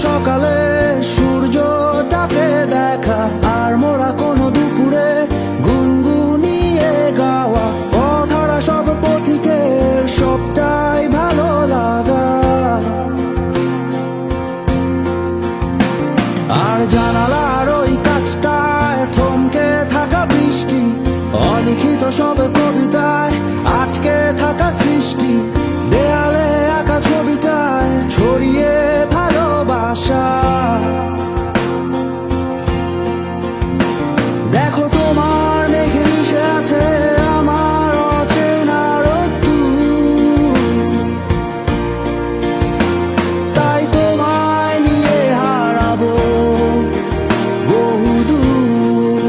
সকালে সূর্যটাকে দেখা, আর মোরা কোনো দুপুরে গুনগুনিয়ে গাওয়া অধরা সব পথিকের সবটাই ভালো লাগা। আর জানালার ওই কাছটায় থমকে থাকা বৃষ্টি, অলিখিত সব কবিতায় আটকে থাকা সৃষ্টি, দেয়ালে আঁকা ছবিটায় ছড়িয়ে ভালোবাসা। দেখো তোমার মেঘে মিশে আছে আমার অচেনা রোদ্দুর, তাই তোমায় নিয়ে হারাবো বহুদূর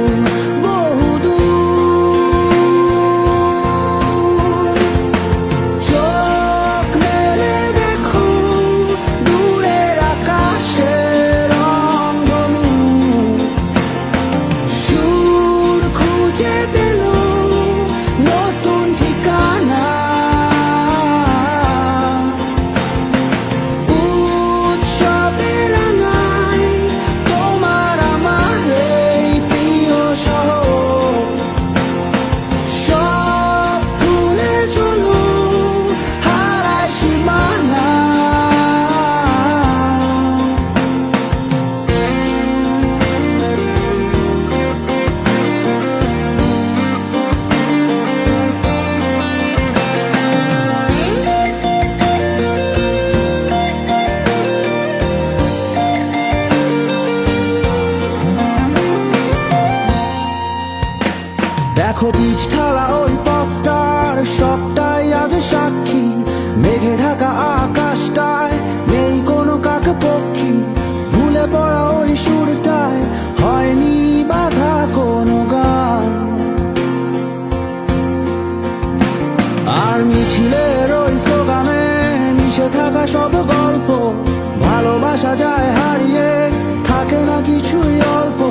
বহুদূর। চোখ মেলে দেখো দূরের আকাশের রংধনু, সুর খুঁজে পেল নতুন ঠিকানা। উৎসবে রাঙায় তোমার আমার এই প্রিয় শহর, সব ভুলে চলো হারায় সীমানা। দেখো বীজ ঢালা ওই পথটার সবটাই আজ সাক্ষী, মেঘে ঢাকা আকাশটায় নেই কোনো কাক পক্ষী, ভুলে পড়া ওই সুরটায় হয়নি বাধা কোনো গান। আর মিছিলের ওই স্লোগানে মিশে থাকা সব গল্প, ভালোবাসা যায় হারিয়ে থাকে না কিছুই অল্প।